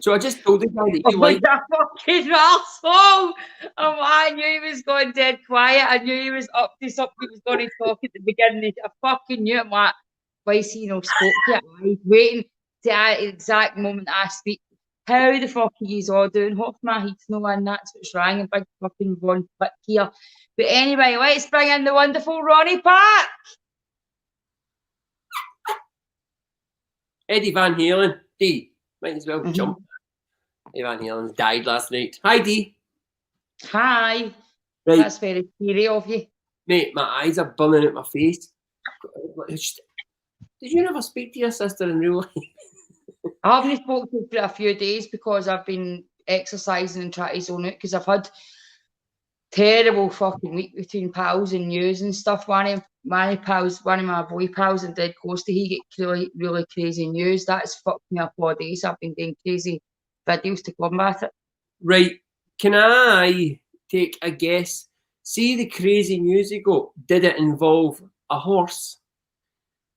So I just told the guy that you like like. a fucking arsehole. I knew he was going dead quiet. I knew he was up to something. He was going to talk at the beginning. I fucking knew it. I'm like, why is he not spoke yet? He's waiting to the exact moment I speak. How the fuck are you all doing? Half my heat's no one. That's what's wrong. A big fucking Ron Pick here. But anyway, let's bring in the wonderful Ronnie Park. Eddie Van Halen. Dee, might as well jump. Eddie Van Halen's died last night. Hi, Dee. Hi. Right. That's very scary of you. Mate, my eyes are burning out my face. Did you never speak to your sister in real life? I haven't spoken to her for a few days because I've been exercising and trying to zone out because I've had terrible fucking week between pals and news and stuff. One of my boy pals in Dead Costa, he get really, really crazy news. That's fucked me up all day. So I've been doing crazy videos to combat it. Right. Can I take a guess? See the crazy news you got. Did it involve a horse,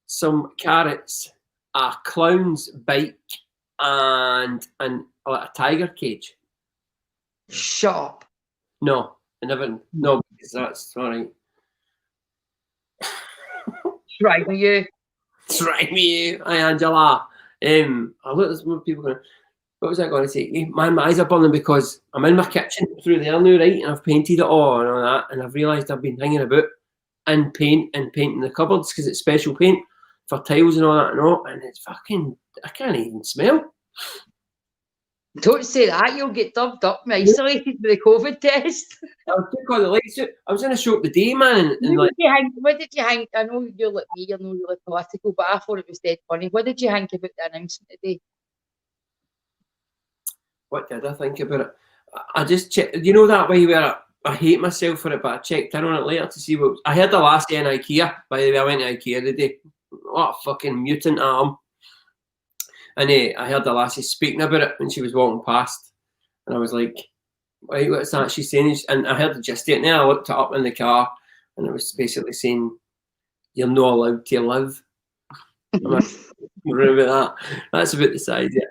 some carrots, a clown's bike, and a tiger cage? Shut up. No, I never. No, because that's all right. Right with you. Try me, hi Angela. I look, there's more people going. What was I going to say? My eyes are burning because I'm in my kitchen through there now, right? And I've painted it all and all that, and I've realised I've been hanging about in paint and painting the cupboards because it's special paint for tiles and all that and all, and it's fucking. I can't even smell. Don't say that, you'll get dubbed up and isolated with the COVID test. I took all the lights out. I was in a shop the day, man, and what did you think? I know you're like me, you're not really political, but I thought it was dead funny. What did you think about the announcement today? What did I think about it? I just checked. You know that way where I hate myself for it, but I checked in on it later to see what. I heard the last day in IKEA. By the way, I went to IKEA today. What a fucking mutant I am. And I heard the lassie speaking about it when she was walking past, and I was like, "Wait, what's that she's saying?" And I heard the gist of it. And then I looked it up in the car, and it was basically saying, "You're not allowed to live." Remember that? That's about the size, yeah.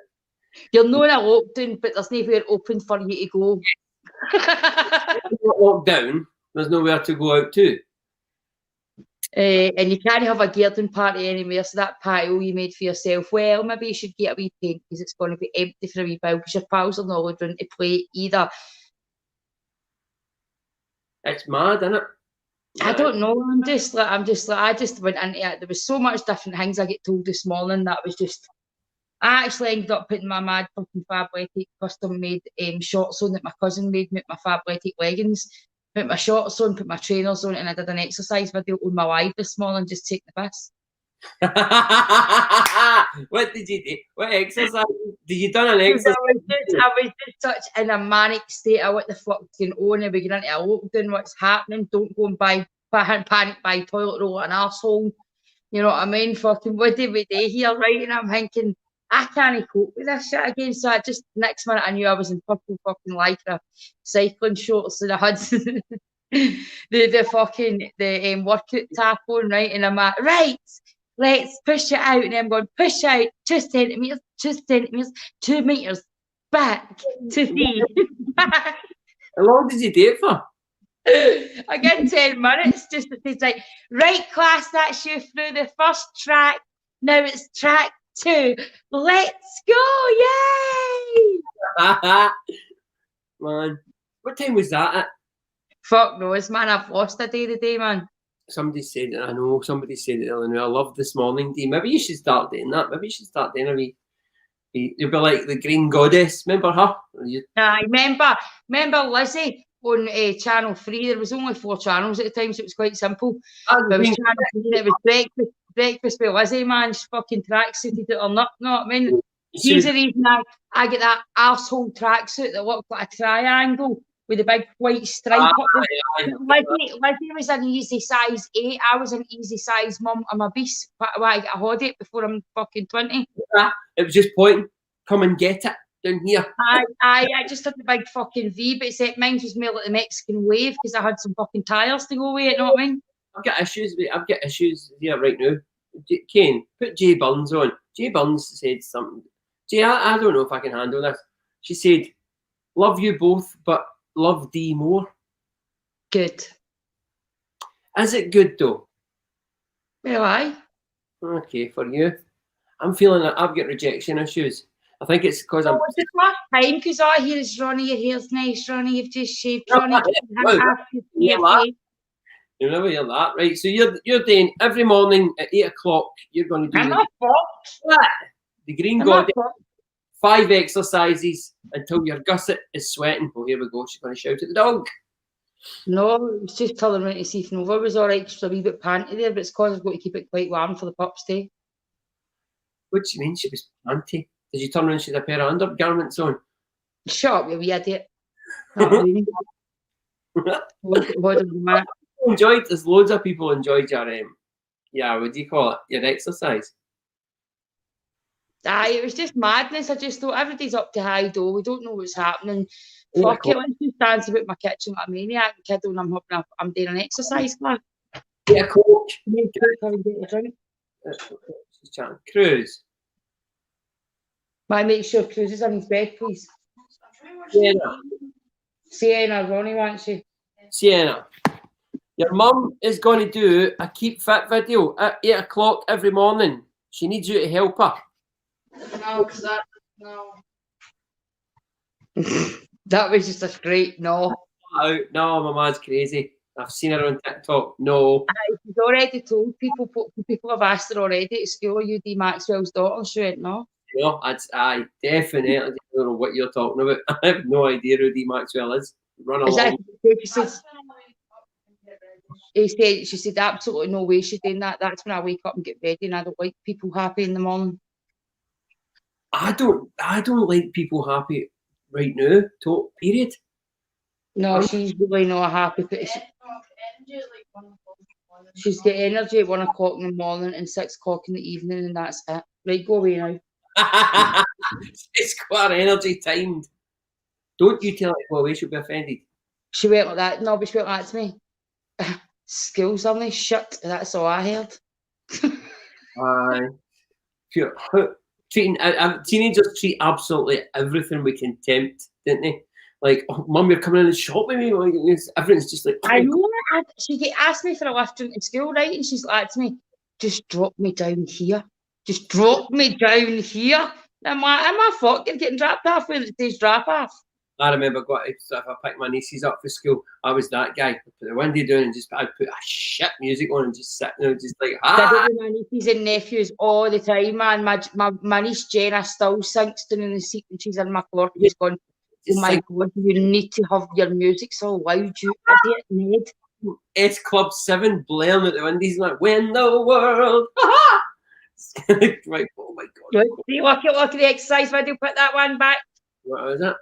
You're not in a lockdown, but there's nowhere open for you to go. Locked down, there's nowhere to go out to. And you can't have a garden party anywhere, so that patio you made for yourself, well, maybe you should get a wee paint because it's going to be empty for a wee while because your pals are not allowed to play either. It's mad, isn't it? I don't know. I just went into it. There was so much different things I get told this morning that was just. I actually ended up putting my mad fucking Fabletics custom made shorts on that my cousin made with my Fabletics leggings. Put my shorts on, put my trainers on, and I did an exercise video on my live this morning, just take the piss. What did you do? What exercise? Did you done an exercise? I was just such in a manic state. What the fuck's going on? Are we getting into a lockdown? What's happening? Don't go and panic buy toilet roll an arsehole. You know what I mean? Fucking what did we do here, right? And I'm thinking, I can't cope with this shit again. So I just next minute I knew I was in purple fucking lycra cycling shorts and I had the workout tap on, right? And I'm like, right, let's push it out. And I'm going, push out 2 centimeters, 2 meters back to 3. How long did you do it for? Again, 10 minutes. Just to say, like, right, class, that's you through the first track. Now it's track 2. Let's go! Yay! Man, what time was that at? Fuck knows, man. I've lost a day today, man. Somebody said it. I know somebody said it earlier. I love this morning, Dee. Maybe you should start doing that. Maybe you should start doing a wee. You'll be like the Green Goddess. Remember her? I remember Lizzie on Channel 3. There was only 4 channels at the time, so it was quite simple. It was Channel 3 and it was breakfast with Lizzie, man. She's fucking tracksuited it or not, you know what I mean? Here's the reason I get that arsehole tracksuit that looked like a triangle with a big white stripe up there. Lizzie was an easy size 8. I was an easy size mum. I'm a beast. I get a holiday before I'm fucking 20. It was just pointing, come and get it down here. I just had the big fucking V, but except mine was more like the Mexican wave because I had some fucking tyres to go with it, you know what I mean? I've got issues here right now. Kane, put Jay Burns on. Jay Burns said something. See, I don't know if I can handle this. She said, love you both, but love Dee more. Good. Is it good though? Well, aye. Okay, for you. I'm feeling that I've got rejection issues. I think it's because I'm... It's the first time, because I hear it's Ronnie, your hair's nice, Ronnie, you've just shaved, No, Ronnie, you never hear that, right? So you're doing every morning at 8 o'clock, you're going to do the Green Goddess, 5 exercises until your gusset is sweating. Oh, here we go. She's going to shout at the dog. No, it's just telling me to see if Nova was all right. She's a wee bit panty there, but it's because I've got to keep it quite warm for the pups' day. What do you mean she was panty? Did you turn around and she had a pair of undergarments on? Shut up, you wee idiot. There's loads of people enjoyed your what do you call it? Your exercise. Aye, it was just madness. I just thought everybody's up to high dough. We don't know what's happening. Fuck it, let's just dance about my kitchen like a maniac and kid when I'm doing an exercise class. Get a coach. She's chatting. Cruz. Might make sure Cruz is on his bed, please. Sienna, Ronnie wants you. Sienna, your mum is going to do a Keep Fit video at 8 o'clock every morning. She needs you to help her. No, because no. That was just a straight no. No, my man's crazy. I've seen her on TikTok. No. She's already told people. People have asked her already at school, are you Dee Maxwell's daughter? She went, no. No, I definitely don't know what you're talking about. I have no idea who Dee Maxwell is. Run along. She said, absolutely no way she's doing that. That's when I wake up and get ready, and I don't like people happy in the morning. I don't like people happy right now. Period. No, she's really not happy. She's got energy at 1 o'clock in the morning and 6 o'clock in the evening, and that's it. Right, go away now. It's quite energy timed. Don't you tell her to go away, she'll be offended. She went like that. No, but she went like that to me. School's only shut. That's all I heard. Teenagers treat absolutely everything with contempt, didn't they? Like, oh, Mum, you're coming in and shop with me. Everything's just like... I know. She asked me for a lift into school, right? And she's like to me, just drop me down here. Just drop me down here. And I'm like, am I fucking getting dropped off when it says drop off? I remember if I picked my nieces up for school, I was that guy. I'd put the window down and I'd put a shit music on and just sit there, just like, I do my nieces and nephews all the time, man. My niece Jenna still sinks down in the seat when she's in my floor. She's going, oh my God, you need to have your music so loud, you idiot, Ned. It's Club 7 blaring at the windows, like, when the world, right, oh my God. See, look at the exercise video, put that one back. What was it?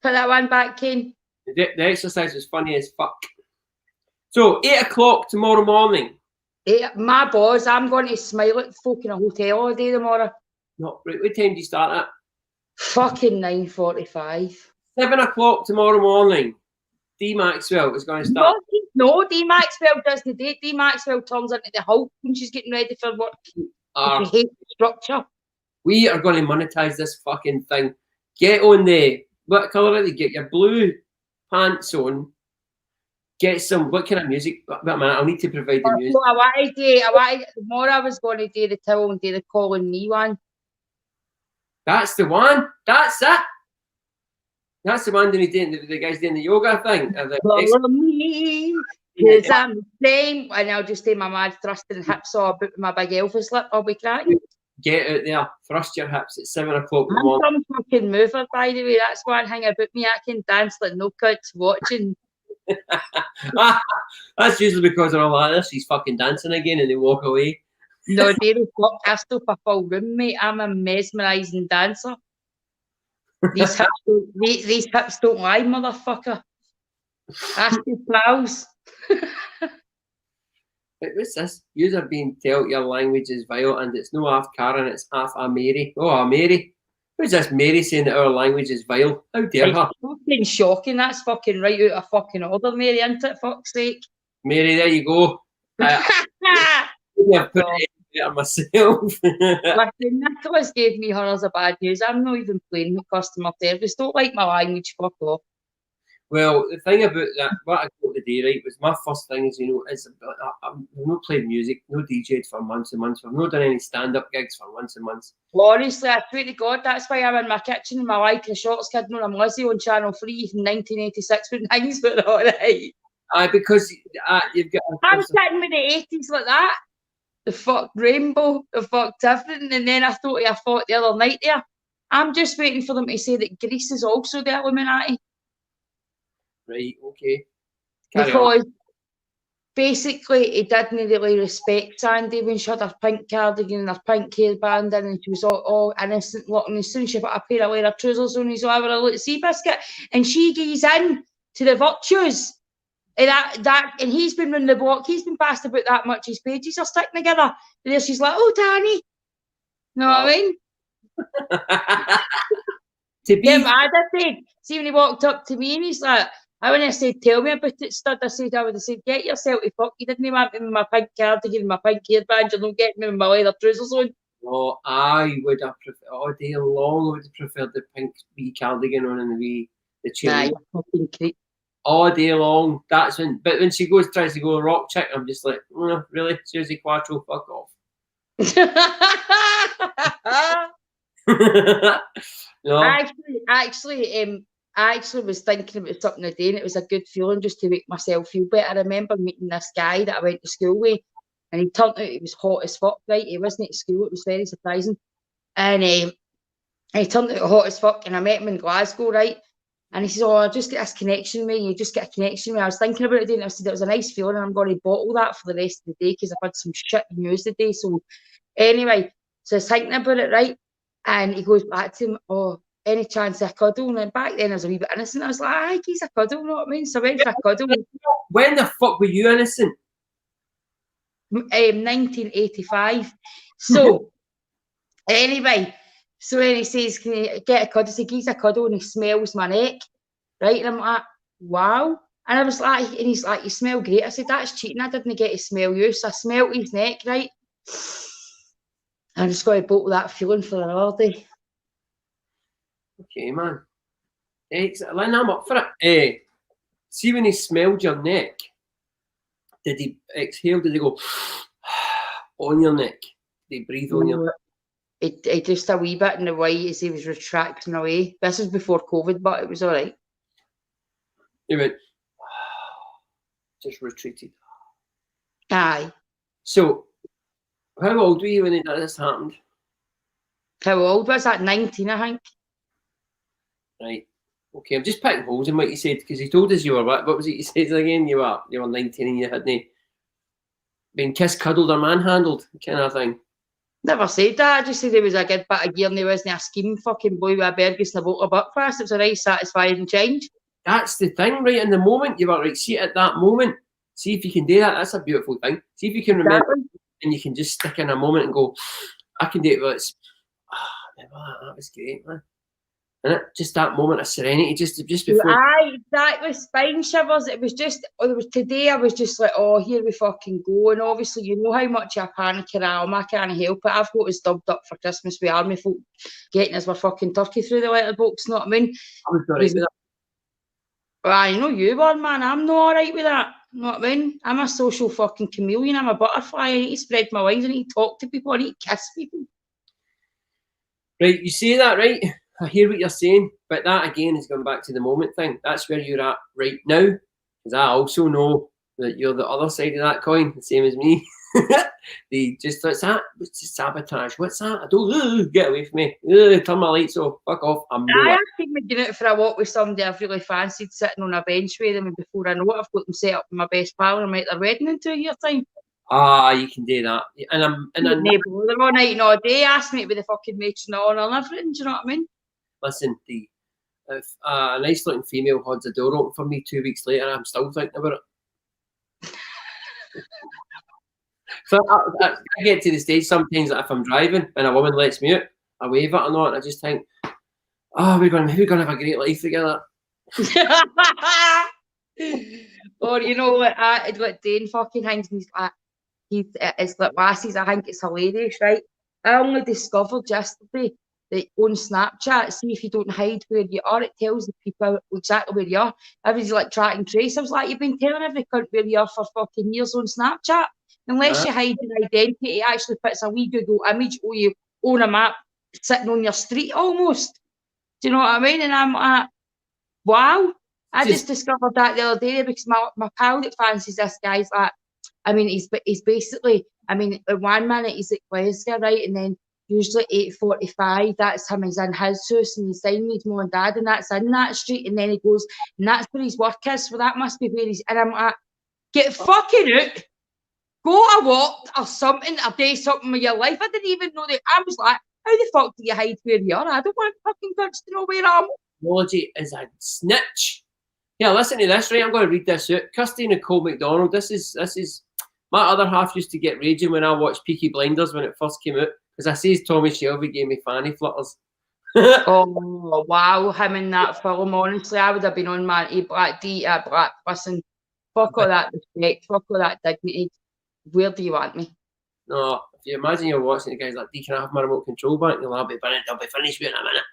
Put that one back, Kane. The exercise was funny as fuck. So, 8 o'clock tomorrow morning. My boss, I'm going to smile at folk in a hotel all day tomorrow. No, right, what time do you start at? Fucking 9:45. 7 o'clock tomorrow morning. Dee Maxwell is going to start. No, Dee Maxwell does the date. Dee Maxwell turns into the Hulk when she's getting ready for work. I hate the structure. We are going to monetize this fucking thing. Get on the... What colour are they? Get your blue pants on. Get some... What kind of music? Wait a minute, I'll need to provide the music. Tomorrow I was going to do the Till and do the Calling Me one. That's the one. That's it. That's the one the guy's doing the yoga thing. Follow me, because I'm the same. And I'll just do my mad thrusting hips all about my big Elvis lip. I'll be cracking. Get out there, thrust your hips at 7 o'clock in the morning. I'm some fucking mover, by the way. That's one thing about me. I can dance like no cuts watching. That's usually because they're all like this. He's fucking dancing again and they walk away. No, David, I've still a full room, mate. I'm a mesmerising dancer. These hips don't lie, motherfucker. Ask your pals. What's this? You are being told your language is vile and it's no half Karen, it's half a Mary. Oh, a Mary. Who's this Mary saying that our language is vile? How dare her? Fucking shocking. That's fucking right out of fucking order, Mary, isn't it? Fuck's sake. Mary, there you go. better myself. Listen, Nicholas gave me her as a bad news. I'm not even playing with customer service. Don't like my language, fuck off. Well, the thing about that, what I got today, right, was my first thing is, is I've not played music, no DJ'd for months and months. I've not done any stand-up gigs for months and months. Honestly, I swear to God, that's why I'm in my kitchen in my like a shorts kid known I'm Lizzie on Channel 3 from 1986 when things were all right. Because you've got... I'm sitting with the 80s like that. The fuck rainbow, the fuck different. And then I thought the other night there, I'm just waiting for them to say that Greece is also the Illuminati. Right, okay. Because basically he didn't really respect Sandy when she had her pink cardigan and her pink hairband in, and she was all innocent looking. As soon as she put a pair of leather trousers on, he's over a little sea biscuit, and she goes in to the virtues. And and he's been round the block, he's been passed about that much, his pages are sticking together. And there she's like, oh, Danny. Know what I mean? I did say, see when he walked up to me and he's like, when I said, tell me about it, stud, I would have said, get yourself to fuck. You didn't want me with my pink cardigan and my pink hairband, you don't get me with my leather trousers on. Oh, I would have preferred, all day long, I would have preferred the pink wee cardigan on and the chair. Nah, you're fucking creep. All day long, that's when, but when she tries to go rock chick, I'm just like, oh, really? Susie Quattro, fuck off. No. I actually was thinking about something today, and it was a good feeling just to make myself feel better. I remember meeting this guy that I went to school with, and he turned out he was hot as fuck, right? He wasn't at school, it was very surprising. And he turned out hot as fuck, and I met him in Glasgow, right? And he says, oh, I just get this connection with you, just get a connection with me. I was thinking about it today, and I said, it was a nice feeling, and I'm going to bottle that for the rest of the day, because I've had some shit news today. So anyway, so I was thinking about it, right? And he goes back to him, oh, any chance of a cuddle? And back then I was a wee bit innocent. I was like, I he's a cuddle, you know what I mean? So I went for a cuddle. When the fuck were you innocent? 1985. So anyway, so when he says, can you get a cuddle? I said, he's a cuddle, and he smells my neck, right? And I'm like, wow. And I was like, and he's like, you smell great. I said, that's cheating. I didn't get to smell you. So I smelled his neck, right? I just got to bottle that feeling for another day. Okay, man. Lynn, I'm up for it. See when he smelled your neck, did he exhale? Did he go on your neck? Did he breathe on your neck? It just a wee bit in the way as he was retracting away. This is before COVID, but it was all right. He went, just retreated. Aye. So, how old were you when this happened? How old was that? 19, I think. Right. Okay, I'm just picking holes in what you said, because he told us you were what was it you said again? You were 19 and you hadn't been kissed, cuddled, or manhandled, kind of thing. Never said that. I just said he was a good bit of gear and he wasn't a scheme fucking boy with a burgess and a boat of buckfast. It was a nice, satisfying change. That's the thing, right? In the moment, you were right. See, at that moment, see if you can do that. That's a beautiful thing. See if you can remember, and you can just stick in a moment and go, I can do it. Well, it's, that was great, man. And just that moment of serenity, just before. Aye, exactly. Spine shivers. It was today. I was just like, oh, here we fucking go. And obviously, you know how much I panic around. I can't help it. I've got us dubbed up for Christmas with army folk getting us our fucking turkey through the letterbox. Know what I mean? I was all right with that. Well, I know you were, man. I'm not all right with that. Know what I mean? I'm a social fucking chameleon. I'm a butterfly. I need to spread my wings. I need to talk to people. I need to kiss people. Right, you say that, right? I hear what you're saying, but that again is going back to the moment thing. That's where you're at right now, because I also know that you're the other side of that coin, the same as me. They just, what's that? What's the sabotage? What's that? I don't, get away from me. Turn my lights off, fuck off. I actually been doing it for a walk with somebody I've really fancied, sitting on a bench with them, and before I know it, I've got them set up with my best pal, and I'm at their wedding in 2 years' time. Ah, you can do that. And I'm they're all night and all day, ask me to be the fucking matron on and everything, do you know what I mean? Listen, if a nice looking female holds the door open for me 2 weeks later, I'm still thinking about it. So I get to the stage sometimes that if I'm driving and a woman lets me out, I wave at her or not, and I just think, oh, we're gonna have a great life together. Or you know what Dane fucking hangs and he's like, it's like lassies. I think it's hilarious, right? I only discovered yesterday that on Snapchat, see if you don't hide where you are, it tells the people exactly where you are. Everybody's like track and trace. I was like, you've been telling every cunt where you are for fucking years on Snapchat. Unless you hide your identity, it actually puts a wee Google image of you on a map sitting on your street almost. Do you know what I mean? And I'm like, wow. I just discovered that the other day because my pal that fancies this guy's like, I mean, he's basically, I mean, at 1 minute he's at Glasgow, right? And then usually 8:45, that's him, he's in his house and he's signing his mum and dad, and that's in that street. And then he goes, and that's where his work is, so that must be where he's, and I'm like, get fucking out, go to walk or something, or do something with your life. I didn't even know that. I was like, how the fuck do you hide where you are? I don't want fucking guts to know where I am. Technology is a snitch. Yeah, listen to this, right? I'm going to read this out. Kirsty Nicole McDonald, this is my other half used to get raging when I watched Peaky Blinders when it first came out, because I says Tommy Shelby gave me fanny flutters. Oh, wow, him in that film, honestly, I would have been on my Black Black, listen, fuck all that respect, fuck all that dignity. Where do you want me? No, if you imagine you're watching the guys like, Dee, can I have my remote control back? You'll be finished with it in a minute.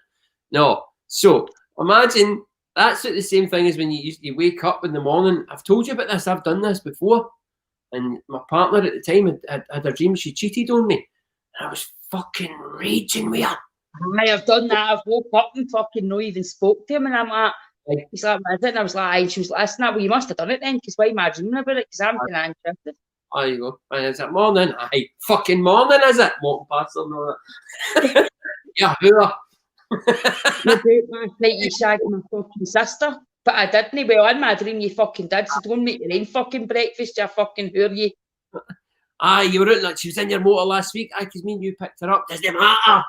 No, so imagine that's the same thing as when you wake up in the morning. I've told you about this, I've done this before. And my partner at the time had a dream she cheated on me. And I was fucking raging with her. I have done that. I've woke up and fucking not even spoke to him. And I'm like, he's like, I didn't. I was like, and she was like, listen, well, you must have done it then, because why am I dreaming about it? Because I'm kind of interested. There you go. And is it morning? Aye, fucking morning, is it? Walking past her and all that. Yeah, who are? Last night you shagged my fucking sister. But I didn't. Well, in my dream, you fucking did. So don't make your own fucking breakfast, you fucking who are you? Aye, you were out like she was in your motor last week. Aye, because me and you picked her up. Doesn't matter.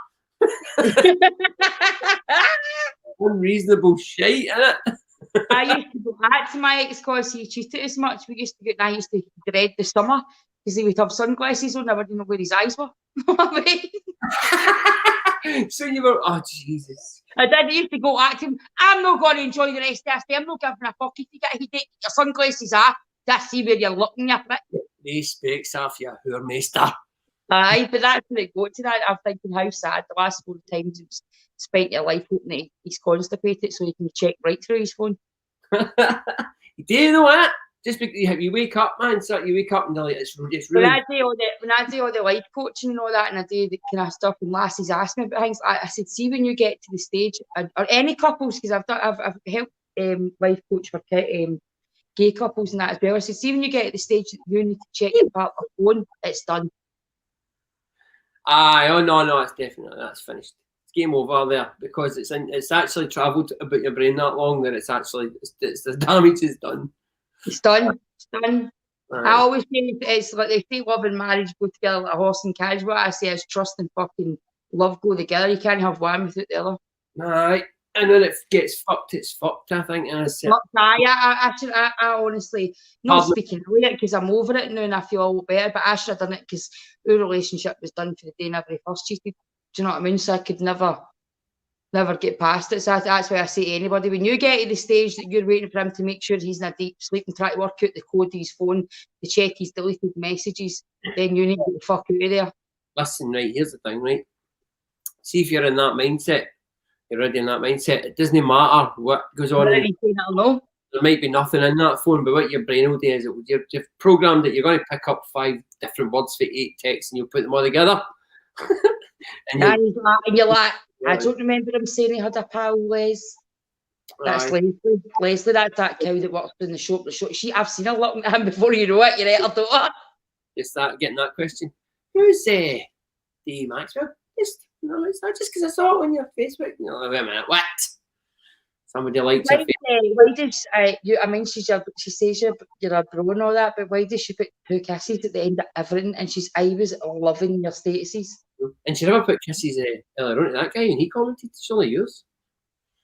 Unreasonable shite, innit? I used to go back to my ex because he cheated as much. We used to get, and I used to dread the summer because he would have sunglasses on. I wouldn't know where his eyes were. So you were, oh Jesus. I did used to go at him. I'm not going to enjoy the rest of this day. I'm not giving a fuck if you get your sunglasses off to see where you're looking, you prick. No specs off, you hoormeister. Aye, but that's when it got to that. I'm thinking how sad the last 4 times you've spent your life hoping he's constipated so he can check right through his phone. Do you know what? Just because you wake up, man, so you wake up and like, it's really. When I do all the life coaching and all that, and I do the kind of stuff, and lassies ask me about things, I said, see when you get to the stage, or any couples, because I've helped life coach for gay couples and that as well. I said, see when you get to the stage that you need to check your partner's phone, it's done. Aye, oh no, it's definitely that's finished. It's game over there because it's actually travelled about your brain that long that it's the damage is done. It's done. It's done. Right. I always say it's like they say love and marriage go together like a horse and carriage. What I say is trust and fucking love go together. You can't have one without the other. Aye. And when it gets fucked, it's fucked, I think. And I honestly, not speaking of it because I'm over it now and I feel a lot better, but I should have done it because our relationship was done for the day whenever he first cheated. Do you know what I mean? So I could never get past it. So that's why I say to anybody, when you get to the stage that you're waiting for him to make sure he's in a deep sleep and try to work out the code of his phone to check his deleted messages, then you need to get the fuck out of there. Listen, right, here's the thing, right? See if you're in that mindset. You're already in that mindset. It doesn't matter what goes on. There might be nothing in that phone, but what your brain will do is you've programmed that you're going to pick up 5 different words for 8 texts and you'll put them all together. and you're like, I don't remember him saying he had a pal, Les. That's Leslie. Leslie, that's that cow that works in the shop. I've seen her looking at him before you know it. You're at her daughter. Just getting that question. Who's Dee Maxwell? No, it's not just because I saw it on your Facebook. No, wait a minute. What? Somebody likes your Facebook. Why does I mean, she says you're a bro and all that, but why does she put 2 kisses at the end of everything? And I was loving your statuses. And she never put kisses earlier on to that guy, and he commented, it's only yours.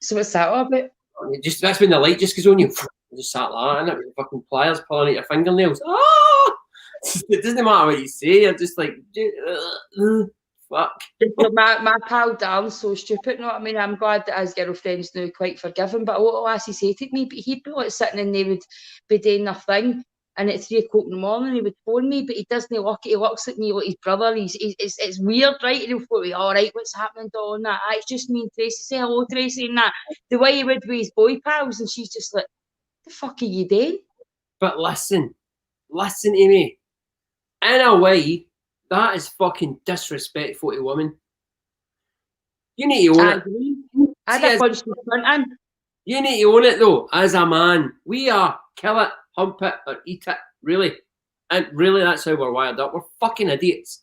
So what's that all about? That's when the light just goes on you. Just sat like that, and it was fucking pliers pulling at your fingernails. Ah! It doesn't matter what you say. You're just like, fuck. My pal Darren's so stupid. You know what I mean? I'm glad that his girlfriend's now quite forgiving. But a lot of lasses hated me. But he'd be like sitting and they would be doing their thing, and at 3 o'clock in the morning he would phone me, but he doesn't look. He looks at me like his brother. It's weird, right? And he'll phone me, all right, what's happening, Dawn? That it's just me and Tracy. Say hello, Tracy, and that. The way he would with his boy pals, and she's just like, the fuck are you doing? But listen to me. In a way, that is fucking disrespectful to women. You need to own it. I'd punch the front in. You need to own it though, as a man. We are kill it, hump it, or eat it. Really. And really, that's how we're wired up. We're fucking idiots.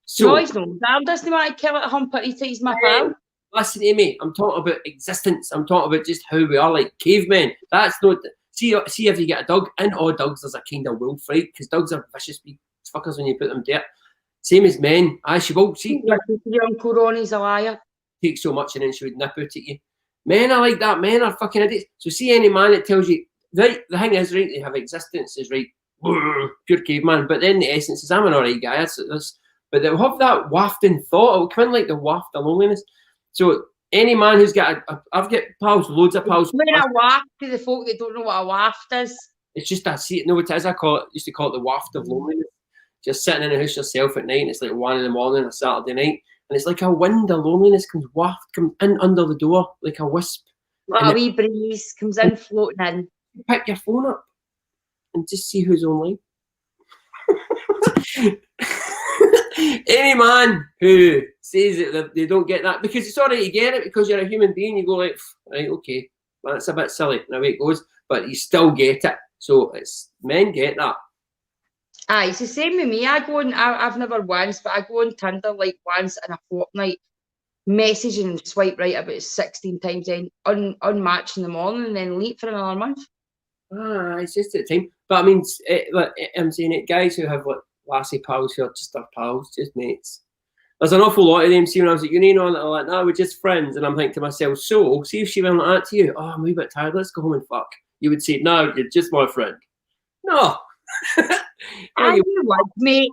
So, no, he's not. Dad doesn't want to kill it, hump it, eat it. He's my pal. Listen to me. I'm talking about existence. I'm talking about just how we are like cavemen. That's not. See if you get a dog. In all dogs, there's a kind of wolf, right? Because dogs are vicious fuckers when you put them dirt. Same as men. She will. See, your Uncle Ronnie's a liar. Take so much and then she would nip out at you. Men are like that. Men are fucking idiots. So see any man that tells you, right, the thing is, right, they have existence is right, pure caveman. But then the essence is, I'm an alright guy. But they'll have that wafting thought. It'll come in like the waft of loneliness. So any man who's got I've got pals, loads of pals. Explain a waft to the folk that don't know what a waft is. It's just that, see, no, it is. Used to call it the waft of loneliness. Just sitting in the house yourself at night, and it's like 1 in the morning, a Saturday night, and it's like a wind of loneliness comes in under the door, like a wisp. Like a wee breeze comes in, floating in. Pick your phone up and just see who's online. Any man who says that they don't get that, because it's alright to get it because you're a human being, you go like, right, okay, that's a bit silly, and away it goes, but you still get it. So it's men get that. It's the same with me. I've never once, but I go on Tinder like once in a fortnight, message and swipe right about 16 times, then unmatch in the morning, and then leave for another month. It's just at the time. But I mean, I'm saying it, guys who have like lassie pals who are just their pals, just mates. There's an awful lot of them. See, when I was at uni, and all like, no, we're just friends. And I'm thinking to myself, so, see if she went like that to you. Oh, I'm a wee bit tired, let's go home and fuck. You would say, no, you're just my friend. No. You would, mate.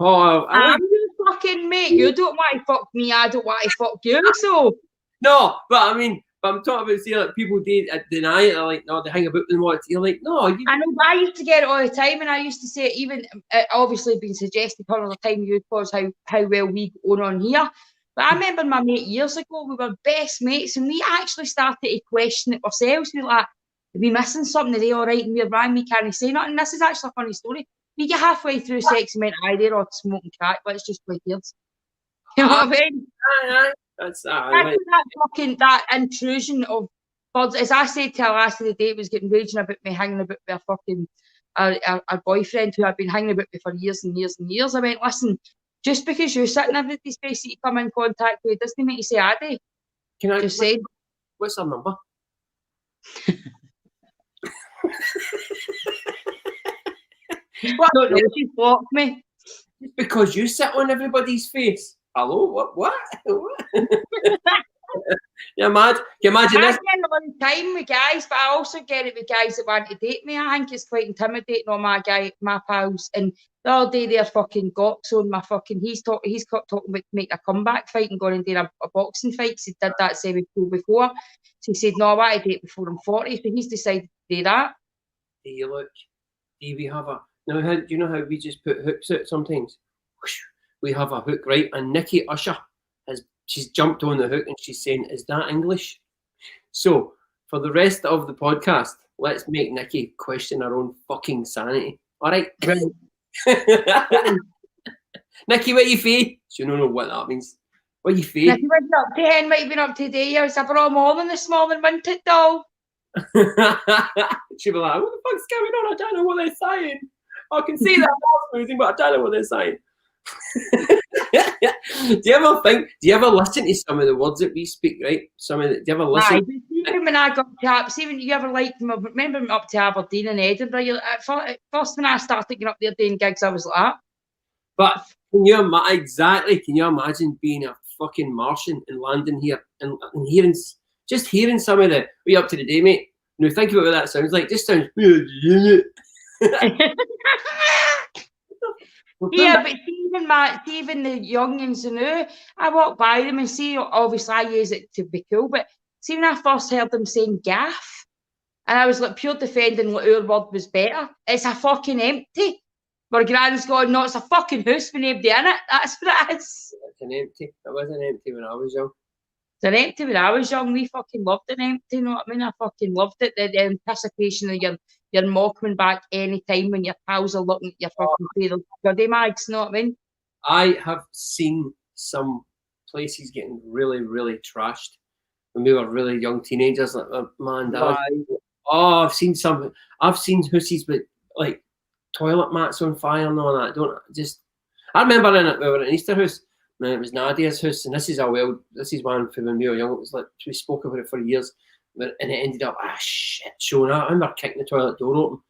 Oh, I'm your fucking mate. You don't want to fuck me, I don't want to fuck you, so. No, but I mean, I'm talking about, see, like, people deny it, they're like, no, they hang about with what. You're like, no. I know, but I used to get it all the time, and I used to say, even, obviously being suggested all the time, you would pause how well we go on here. But I remember my mate years ago, we were best mates, and we actually started to question it ourselves. We were like, are we missing something? Are they all right? And we ran, we can't say nothing. This is actually a funny story. We get halfway through sex and went, they're all smoking crack, let's just play kids. You know what I mean? That's that intrusion of birds. As I said to her last of the day, it was getting raging about me hanging about with a fucking our boyfriend who had been hanging about me for years and years and years. I went, listen, just because you're sitting in everybody's space that you come in contact with doesn't make you say Addy. Can I just say what's her number? Don't know, she blocked me. Just because you sit on everybody's face. Hello? What? You're mad? Can you imagine this? I get it all the time with guys, but I also get it with guys that want to date me. I think it's quite intimidating on my pals. And the other day they're fucking gawks on my fucking, he's talking about making a comeback fight and going and doing a boxing fight, because he did that semi-pro before. So he said, no, I want to date before I'm 40. So he's decided to do that. Hey, look, we have a, do you know how we just put hooks out sometimes? We have a hook, right? And Nikki Usher she's jumped on the hook and she's saying, is that English? So for the rest of the podcast, let's make Nikki question her own fucking sanity. All right. Nikki, what you fee? She don't know what that means. What you fee? Nikki went up to hen, might have been up today. I was up all morning this morning, wasn't it, doll? She'll be like, what the fuck's going on? I don't know what they're saying. I can see that mouth moving, but I don't know what they're saying. Do you ever listen to some of the words that we speak, right? Do you ever listen? Right. Even when I got to, see when you ever liked them, remember up to Aberdeen and Edinburgh, at first when I started getting up there doing gigs, I was like that. But can you imagine being a fucking Martian and landing here and hearing some of the, we up to the day, mate? Now think about what that sounds like. Just sounds yeah, but even the youngins now, I walk by them and see, obviously I use it to be cool, but see when I first heard them saying gaff, And I was like pure defending like our word was better. It's a fucking empty. My gran's gone, no, it's a fucking house with nobody in it. That's what it is. It's an empty. It was an empty when I was young. It's an empty when I was young. We fucking loved an empty, you know what I mean? I fucking loved it. The anticipation of your mom coming back any time when your pals are looking at your fucking favourite goodie mags, you know what I mean? I have seen some places getting really, really trashed when we were really young teenagers. Like, man, oh, I've seen some. I've seen houses with like toilet mats on fire and all that. I remember we were in Easter House, and it was Nadia's house, and this is one from when we were young. It was like we spoke about it for years, and it ended up shit showing up. I remember kicking the toilet door open,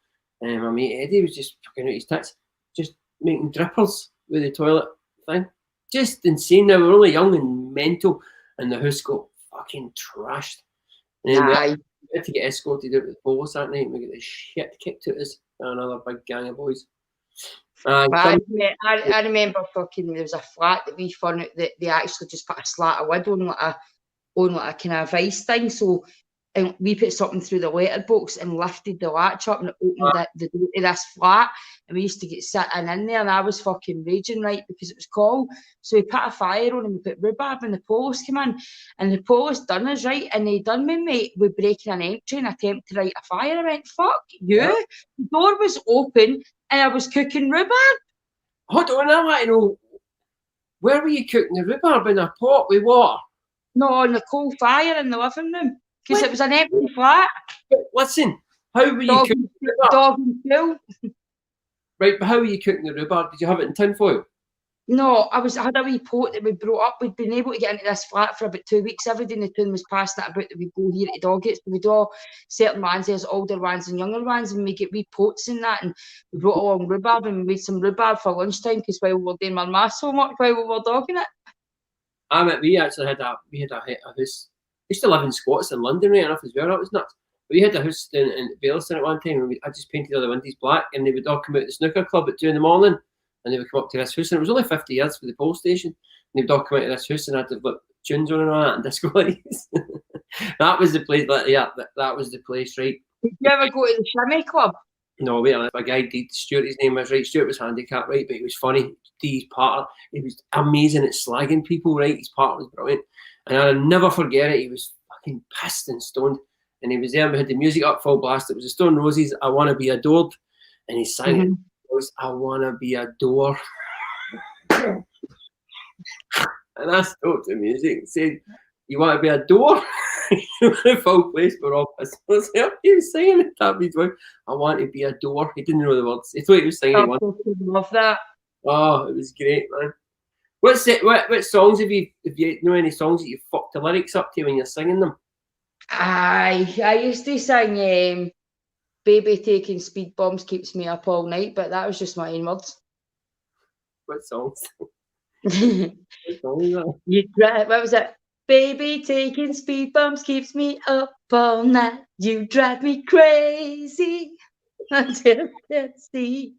and my mate Eddie was just fucking out his tits, just making drippers with the toilet thing. Just insane. Now we're only young and mental, and the house got fucking trashed. And then we had to get escorted out to the police that night, and we got the shit kicked out of us by another big gang of boys. I remember fucking there was a flat that we found out that they actually just put a slat of wood on like a kind of vice thing. So and we put something through the letterbox and lifted the latch up and it opened the door to this flat. And we used to get sitting in there and I was fucking raging, right, because it was cold. So we put a fire on and we put rhubarb and the police came in. And the police done us, right, and they done me, mate, with breaking an entry and attempt to light a fire. I went, fuck you. Yeah. The door was open and I was cooking rhubarb. Hold on, I want to know, where were you cooking the rhubarb? In a pot with water? No, on the coal fire in the living room. Because it was an empty flat. But listen, how were you cooking the rhubarb? Dog and pool. Right, but how were you cooking the rhubarb? Did you have it in tin foil? No, I had a wee pot that we brought up. We'd been able to get into this flat for about 2 weeks. Every day in the town was passing it about that we'd go here to dog it. So we'd all certain ones, there's older ones and younger ones, and we get wee pots in that. And we brought along rhubarb and we made some rhubarb for lunchtime because while we were doing our maths homework, while we were dogging it. We actually had a house. I used to live in Scots in London, right enough as well. That was nuts. But we had a house in Baillieston at one time, and I just painted all the windows black, and they would all come out to the snooker club at 2 in the morning, and they would come up to this house, and it was only 50 yards for the police station. And they would all come out to this house and had to put tunes on and all that, and disco lights. That was the place. That was the place, right? Did you ever go to the shimmy club? No, wait, a guy Dee, Stuart, his name was, right? Stuart was handicapped, right? But he was funny. Dee's partner, he was amazing at slagging people, right? His part was brilliant. And I'll never forget it. He was fucking pissed and stoned. And he was there, and we had the music up full blast. It was the Stone Roses, I Want to Be Adored. And he sang it. It was, I want to be adored. And I stopped the music and said, you want to be adored? The full place, we're all pissed. He was singing it, that was voice. I want to be adored. He didn't know the words. He thought he was singing it. I love that. Oh, it was great, man. What songs have you know any songs that you fucked the lyrics up to when you're singing them? I used to sing Baby Taking Speed Bombs Keeps Me Up All Night, but that was just my own words. What songs? What was it? Baby taking speed bumps keeps me up all night. You drive me crazy. See,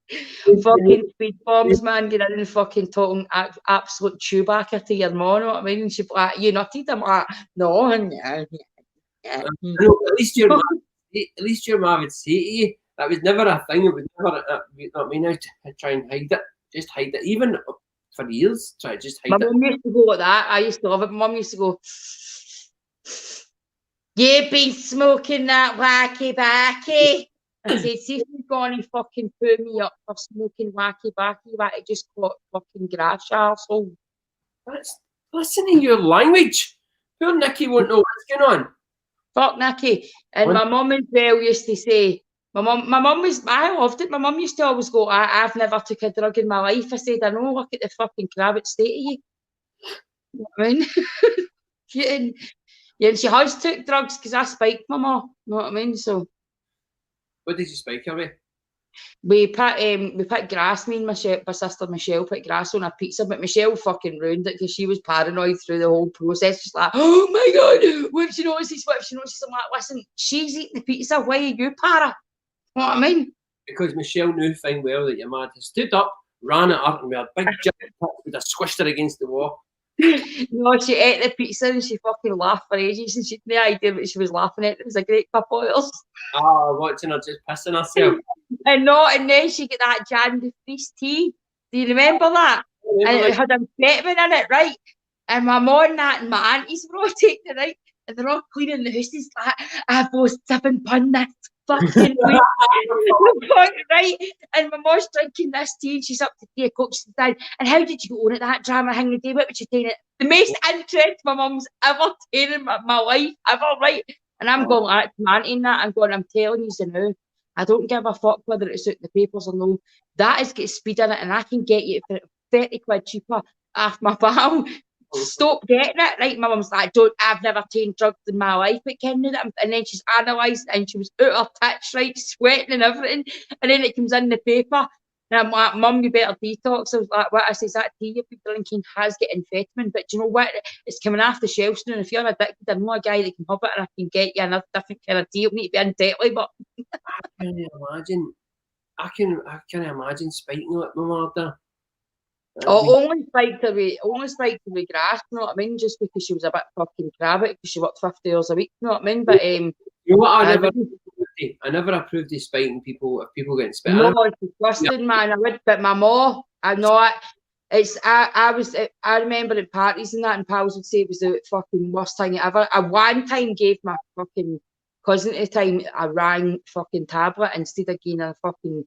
fucking speed bombs, man. Get in and fucking talking absolute Chewbacca to your mom. You know what I mean? And she's like, "You nutted?" I'm like, "No." At least your mum would say to you. That was never a thing. It was never. You know what I mean? I try and hide it. Just hide it. Even for years, try to just hide it. My mum used to go like that. I used to love it. My mum used to go, "You've been smoking that wacky backy." I said, see if you've gone and fucking put me up for smoking wacky backy, you might have just got fucking grass, arsehole. Listen to your language. Poor Nicky won't know what's going on. Fuck Nicky. And my mum as well used to say, I loved it. My mum used to always go, I've never took a drug in my life. I said, I know, look at the fucking crabbit state of you. You know what I mean? and she has took drugs because I spiked my mum. You know what I mean? So. What did you spike her with? We put grass. Me and my sister Michelle put grass on a pizza, but Michelle fucking ruined it because she was paranoid through the whole process. She's like, "Oh my god, what if she notices? What if she notices?" I'm like, "Listen, she's eating the pizza. Why are you para?" You know what I mean? Because Michelle knew fine well that your mad had stood up, ran at her, and with a big jump, would have squished her against the wall. No, she ate the pizza and she fucking laughed for ages and she had no idea what she was laughing at. It was a great couple of hours. Oh, watching her just pissing herself. And then she got that Jan de Vries tea. Do you remember that? And it had amphetamine in it, right? And my mum and that and my aunties were all taking it, right? And they're all cleaning the house. It's like, I've was sipping pun this fucking week. Right? And my mum's drinking this tea and she's up to 3 o'clock. She's down. And how did you go on at that drama hang the day? What would you take it? The most interest my mum's ever taken in my life, ever, right? And I'm going like to my auntie and that. I'm going, I'm telling you now, I don't give a fuck whether it's out in the papers or no. That has got speed in it and I can get you for 30 quid cheaper off my pal. Stop getting it, right? My mum's like, I've never taken drugs in my life, but Ken knew that. And then she's analysed and she was out her tits, right, sweating and everything. And then it comes in the paper. And I'm like, Mum, you better detox. I was like, what? I says, that tea you've been drinking has got amphetamine, but do you know what? It's coming off the shelves now. And if you're addicted, I'm not a guy that can have it and I can get you another different kind of tea. It'll need to be in deadly, but I can imagine. I can imagine spiking like my mother. only spiked her with grass, you know what I mean? Just because she was a bit fucking crabby because she worked 50 hours a week, you know what I mean? But you know what? I never approved of spiking people if people getting spit. No, it's disgusting, man. I would, but my mom, I know it. I remember at parties and that, and pals would say it was the fucking worst thing ever. I one time gave my fucking cousin at the time a rang fucking tablet instead of getting a fucking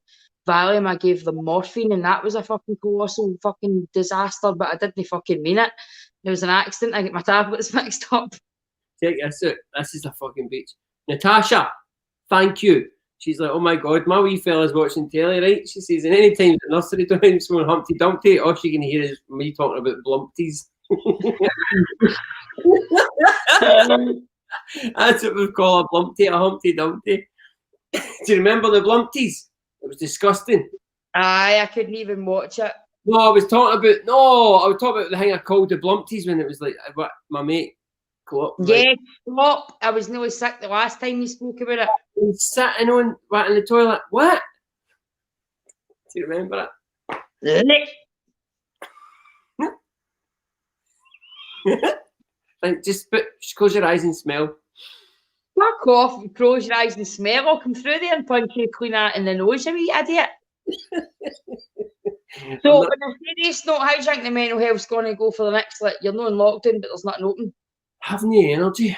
Valium. I gave them morphine, and that was a fucking colossal fucking disaster. But I didn't fucking mean it. There was an accident. I get my tablets mixed up. Take this out. This is a fucking beach. Natasha, thank you. She's like, oh my God, my wee fella's watching telly, right? She says, and any time the nursery time's going Humpty Dumpty, all she can hear is me talking about blumpties. That's what we call a blumpty, a Humpty Dumpty. Do you remember the blumpties? It was disgusting. Aye, I couldn't even watch it. No, I was talking about the thing I called the blumpties when it was like what my mate. Yeah, stop. I was nearly sick the last time you spoke about it. Sitting on what in the toilet. What? Do you remember it? Like, just close your eyes and smell. Fuck off, close your eyes and smell. I'll come through there and punch you clean out in the nose, you wee idiot. So, on a serious note, how do you think the mental health's going to go for the next, like, you're not in lockdown, but there's nothing open? Have no energy.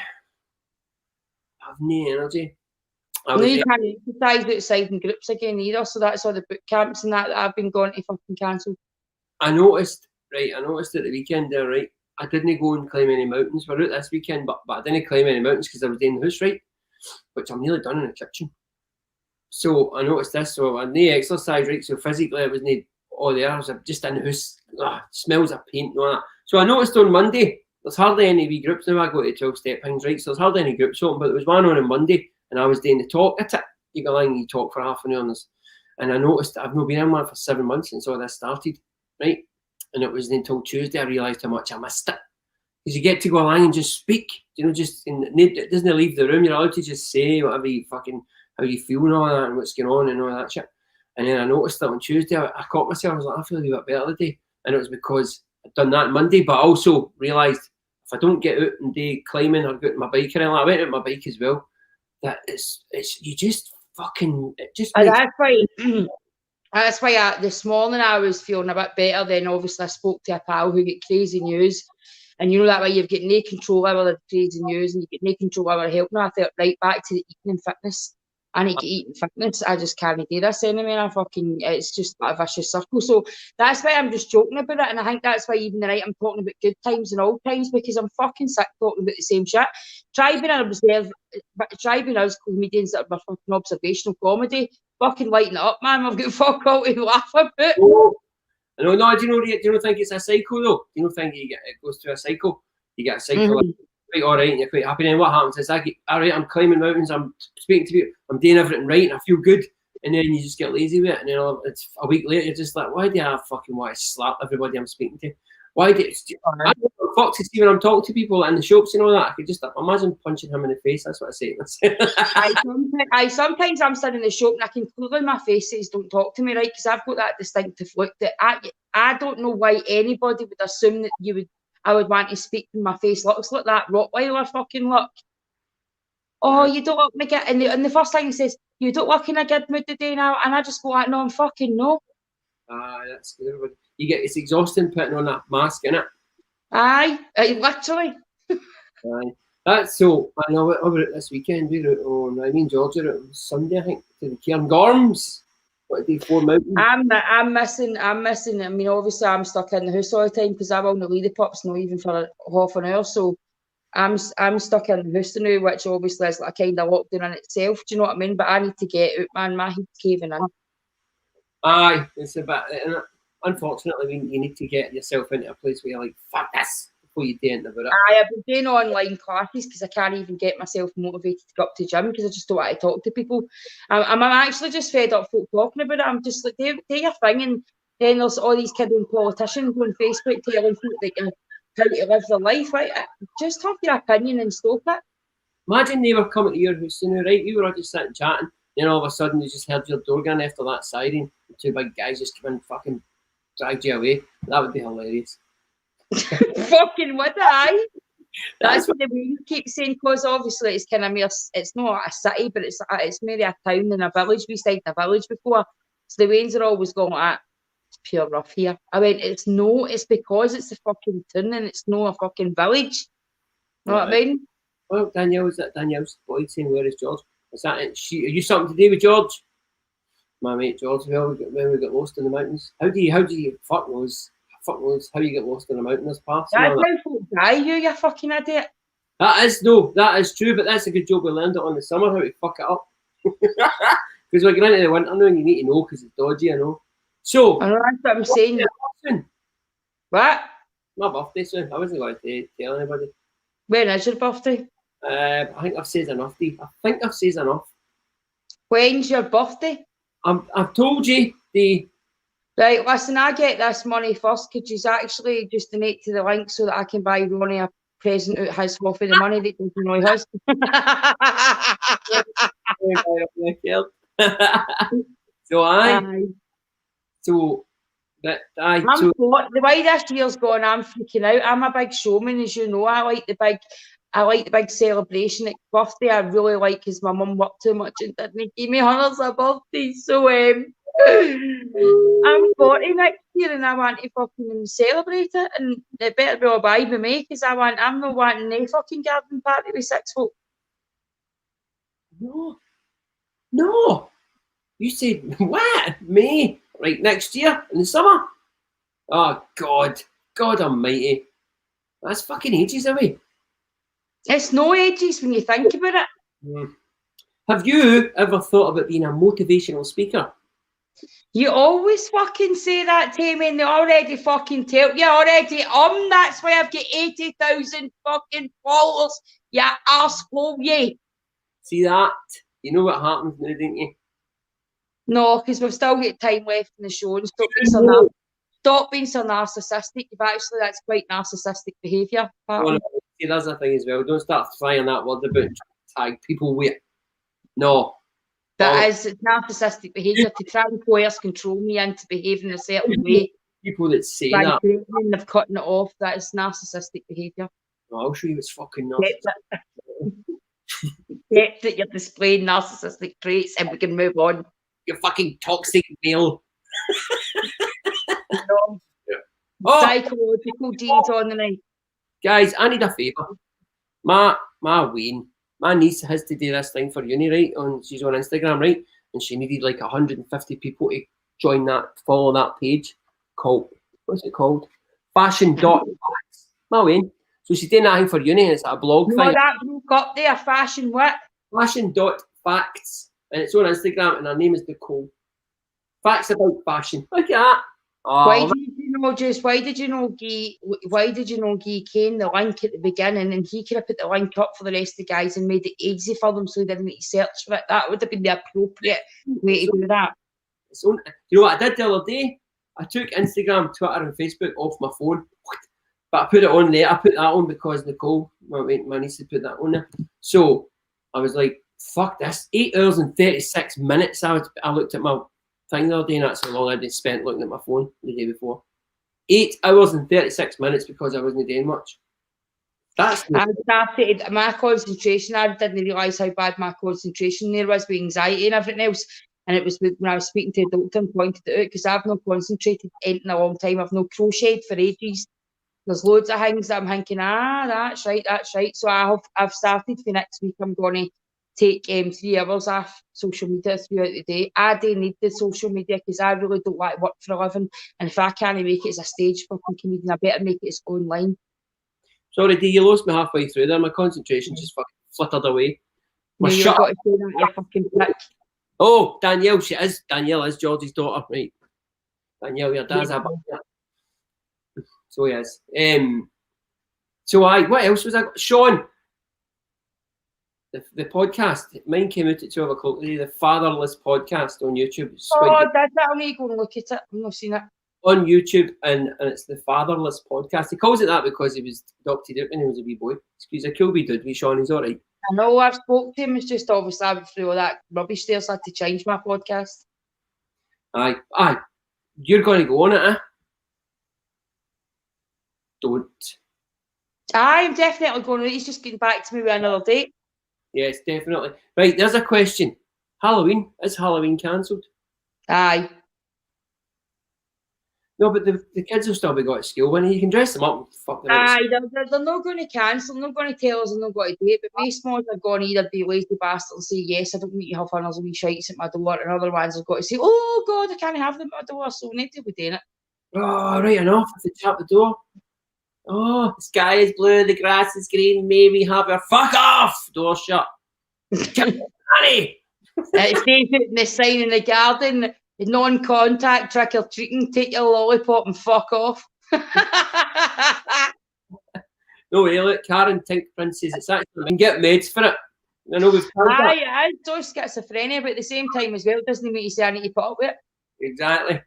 No, you can't exercise outside in groups again either, so that's all the boot camps and that I've been going to fucking cancel. I noticed at the weekend there, right? I didn't go and climb any mountains. We're out this weekend, but I didn't climb any mountains because I was in the house, right? Which I'm nearly done in the kitchen. So I noticed this, so I had no exercise, right? So physically it wasn't all there. I was just in the house, smells of paint and all that. So I noticed on Monday, there's hardly any wee groups now. I go to 12-step things, right? So there's hardly any groups open, but there was one on Monday, and I was doing the talk at it. You go along and you talk for half an hour on this. And I noticed I've not been in one for 7 months since all this started, right? And it was until Tuesday I realised how much I missed it. Because you get to go along and just speak, it doesn't leave the room. You're allowed to just say whatever you fucking, how you feel and all that, and what's going on and all that shit. And then I noticed that on Tuesday, I caught myself, I was like, I feel a bit better today. And it was because I'd done that on Monday, but I also realised if I don't get out and do climbing or go to my bike, and I went out my bike as well, that it's you just fucking, it just makes... That's why this morning I was feeling a bit better. Then obviously I spoke to a pal who got crazy news. And you know that way you've got no control over the crazy news and you get no control over health. Now I felt right back to the eating and fitness. I need to eat and fitness. I just can't do this anymore. It's just a vicious circle. So that's why I'm just joking about it. And I think that's why even tonight I'm talking about good times and old times, because I'm fucking sick talking about the same shit. Try being us comedians that are fucking observational comedy. Fucking lighten it up, man. I've got fuck all to laugh about. Oh. No, do you not think it's a cycle though? Do you not think it goes through a cycle? You get a cycle, right, all right, and you're quite happy. And then what happens is I'm climbing mountains, I'm speaking to people, I'm doing everything right, and I feel good. And then you just get lazy with it, and then it's a week later, you're just like, why do I fucking want to slap everybody I'm speaking to? Why do I fuck to see when I'm talking to people in the shops and all that? I could just imagine punching him in the face. That's what I say. Sometimes I'm sitting in the shop and I can clearly my face says don't talk to me, right? Because I've got that distinctive look that I don't know why anybody would assume that you would I would want to speak when my face looks like that Rottweiler fucking look. Oh, you don't look good. And the first thing he says, you don't look in a good mood today now. And I just go like, no, I'm fucking no. That's good. It's exhausting putting on that mask, innit? Aye, literally. Aye. That's so. I know over it this weekend. We're out on. I mean, Georgia. It was Sunday, I think, to the Cairngorms. What day 4 Mountains? I'm missing. I mean, obviously, I'm stuck in the house all the time because I won't leave the pups, not even for half an hour. So I'm stuck in the house now, which obviously is like a kind of lockdown in itself. Do you know what I mean? But I need to get out, man. My head's caving in. Aye, it's a bit. Unfortunately, you need to get yourself into a place where you're like, fuck this, before you do anything about it. I've been doing online classes because I can't even get myself motivated to go up to gym because I just don't want to talk to people. I'm actually just fed up folk talking about it. I'm just like, do your thing. And then there's all these kidding politicians on Facebook telling people like, how to live their life. Right? Just have your opinion and stop it. Imagine they were coming to your house, right? You were all just sitting chatting, then all of a sudden you just heard your door going after that siren. And two big guys just come in and fucking dragged you away. That would be hilarious. Fucking would I? That's what the way keep saying, because obviously it's kind of mere, it's not a city, but it's maybe a town and a village. We stayed in a village before. So the Waynes are always going like, it's pure rough here. I went, it's because it's a fucking town and it's not a fucking village. You know what I mean? Well, Danielle's boy saying, where is George? Is that it? Are you something to do with George? My mate George, when we got lost in the mountains. How do you fuck knows how you get lost in the mountain this past? That's how folk die, you fucking idiot. That is true, but that's a good job we learned it on the summer, how to fuck it up. Because we're going into the winter now and you need to know because it's dodgy, I know. So, I know, that's what I'm saying. What? My birthday soon. I wasn't going to tell anybody. When is your birthday? I think I've said enough, Dee. I think I've said enough. When's your birthday? I've told you, Dee. Right, listen, I get this money first. Could you actually just donate to the link so that I can buy Ronnie a present out his half of the money that doesn't know his? The way this year's gone, I'm freaking out. I'm a big showman, as you know. I like the big celebration at birthday. I really like because my mum worked too much and didn't give me hers a birthday. So I'm 40 next year and I want to fucking celebrate it, and it better be all by me because I'm not wanting a fucking garden party with 6 folk. No. You said what? Me? Right, next year in the summer? Oh God Almighty, that's fucking ages away. It's no ages when you think about it. Have you ever thought about being a motivational speaker? You always fucking say that to me and they already fucking tell you already. That's why I've got 80,000 fucking followers. You arsehole, you. See that? You know what happens now, don't you? No, because we've still got time left in the show. And stop being so narcissistic. That's quite narcissistic behaviour. See, that's the thing as well. Don't start flying that word about tag people with. No. It's narcissistic behaviour to try and coerce, control me into behaving a certain way. People that say that. And they've cutting it off. That is narcissistic behaviour. No, I'll show you it's fucking narcissistic. Accept that you're displaying narcissistic traits and we can move on. You fucking toxic male. Psychological deeds on the night. Guys, I need a favour. My Wayne, my niece has to do this thing for uni, right? She's on Instagram, right? And she needed like 150 people to follow that page called, what's it called? Fashion.facts. My Wayne. So she's doing that thing for uni and it's a blog thing. That broke up there, fashion what? Fashion.facts. And it's on Instagram and her name is Nicole. Facts about fashion. Look at that. Why did you know Guy Kane the link at the beginning and he could have put the link up for the rest of the guys and made it easy for them so they didn't need to search for it? That would have been the appropriate way to do that. You know what I did the other day? I took Instagram, Twitter and Facebook off my phone. But I put it on there. I put that on because Nicole, my niece, had put that on there. So I was like, fuck this. 8 hours and 36 minutes I looked at my thing the other day, and that's how long I'd spent looking at my phone the day before. 8 hours and 36 minutes because I wasn't doing much. I started my concentration. I didn't realise how bad my concentration there was with anxiety and everything else. And it was when I was speaking to the doctor and pointed it out, because I've not concentrated in a long time. I've not crocheted for ages. There's loads of things that I'm thinking, that's right. So I've started for next week. I'm going to take 3 hours off social media throughout the day. I do need the social media because I really don't like work for a living. And if I can't make it as a stage fucking comedian, I better make it as online. Sorry, Dee, you lost me halfway through there. My concentration just fucking fluttered away. You've got to say that, you fucking prick. Oh, Danielle, she is. Danielle is George's daughter, right? Danielle, your dad's a bastard. So he is. What else was I? Sean, the podcast. Mine came out at 12 o'clock today. The Fatherless podcast on YouTube. That's that. I need to go and look at it. I've not seen it. On YouTube, and it's the Fatherless podcast. He calls it that because he was adopted out when he was a wee boy. He's a cool wee dude, wee Sean. He's all right. I know, I've spoke to him. It's just obviously I went through all that rubbish there, so I had to change my podcast. Aye. You're going to go on it, eh? Don't. I'm definitely going on it. He's just getting back to me with another date. Yes, definitely. Right, there's a question. Halloween. Is Halloween cancelled? Aye. No, but the kids will still be got to school. When you can dress them up and fuck them. Aye, they're not going to cancel. They're not going to tell us they're not going to do it. But most ones are going to either be lazy bastards and say, yes, I don't need to have funnels and wee shites at my door. And other ones have got to say, oh, God, I can't have them at my door. So we need to be doing it. Oh, right enough. If they shut the door. Oh, the sky is blue, the grass is green. Maybe have your fuck off. Door shut. Honey. It says it in the sign in the garden. Non-contact trick-or-treating, take your lollipop and fuck off. No way, look, Karen Tink Prince says it's actually, we can get meds for it. I know we've heard that. Aye, so schizophrenia, but at the same time as well, it doesn't mean you say I need to put up with it. Exactly.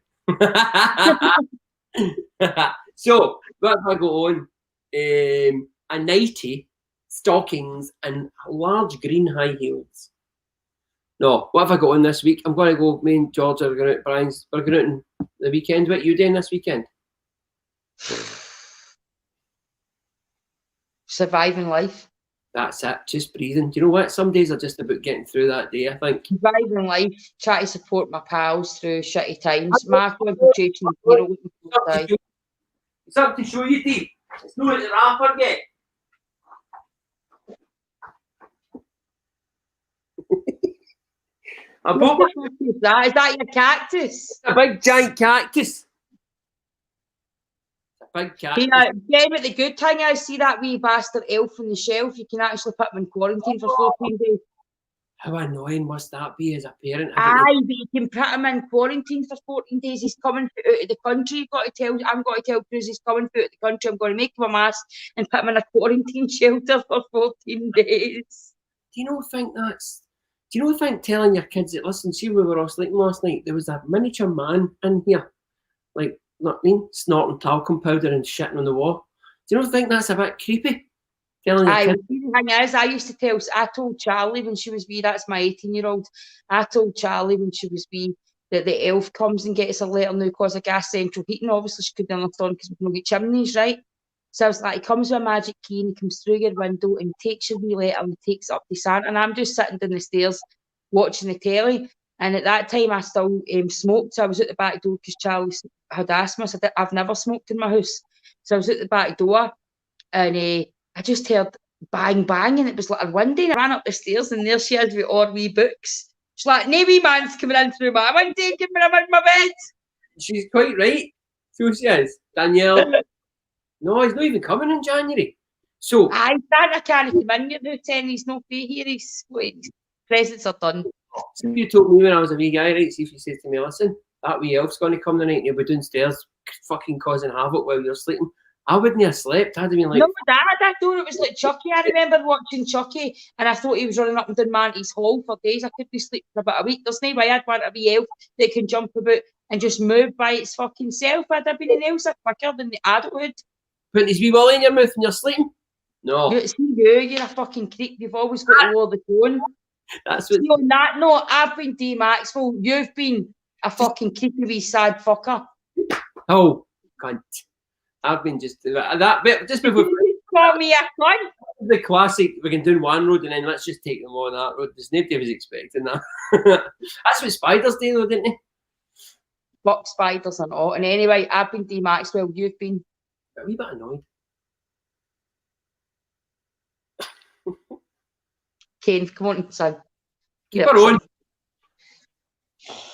So, what if I go on? A nightie, stockings, and large green high heels. No, what have I got on this week? I'm going to go, me and George are going out, Brian's, we're going out on the weekend. What are you doing this weekend? Surviving life. That's it, just breathing. Do you know what? Some days are just about getting through that day, I think. Surviving life, try to support my pals through shitty times. My concentration is zero. It's up to show you, Dee. It's not at the wrapper yet. Is that your cactus? A big giant cactus. A big cactus. Yeah, but the good thing is, see that wee bastard elf on the shelf, you can actually put him in quarantine for 14 days. How annoying must that be as a parent? Aye, but you can put him in quarantine for 14 days. He's coming out of the country. I'm going to tell Cruz he's coming out of the country. I'm going to make him a mask and put him in a quarantine shelter for 14 days. Do you know think telling your kids that, listen, see, we were all sleeping last night, there was a miniature man in here, like, not me, snorting talcum powder and shitting on the wall. Do you not think that's a bit creepy? Telling your kids? The thing is, I told Charlie when she was wee, that's my 18-year-old, I told Charlie when she was wee that the elf comes and gets a letter now because of gas central heating. Obviously, she couldn't understand because we don't get chimneys, right? So I was like, he comes with a magic key and he comes through your window and takes your wee letter and takes it up to Santa. And I'm just sitting down the stairs watching the telly. And at that time, I still smoked. So I was at the back door because Charlie had asthma. So I've never smoked in my house. So I was at the back door and I just heard bang, bang. And it was like a windy. And I ran up the stairs and there she is with all wee books. She's like, no wee man's coming in through my window and giving me in my bed. She's quite right. So she is. Danielle. No, he's not even coming in January. So Santa can't come in yet now, 10. He's not free here. His presents are done. So you told me when I was a wee guy, right? See if he says to me, listen, that wee elf's going to come tonight and he'll be downstairs fucking causing havoc while you're sleeping. I wouldn't have slept. I'd have been like... No, Dad, I thought it was like Chucky. I remember watching Chucky and I thought he was running up and down Manty's Hall for days. I could be sleeping for about a week. There's no way I'd want a wee elf that can jump about and just move by its fucking self. I'd have been an elf quicker than the adulthood. Putting his wee willy in your mouth when you're sleeping? No. You're a fucking creep. You've always got to lower the tone. That's what... On that note, I've been Dee Maxwell. You've been a fucking creepy wee sad fucker. Oh, cunt. I've been just that bit just before. Call me a cunt. The classic, we can do one road and then let's just take them on that road. There's nobody was expecting that. That's what spiders do, though, didn't they? Fuck spiders and all. And anyway, I've been Dee Maxwell. You've been A wee bit annoyed. Kane. Come on, son. Keep her on.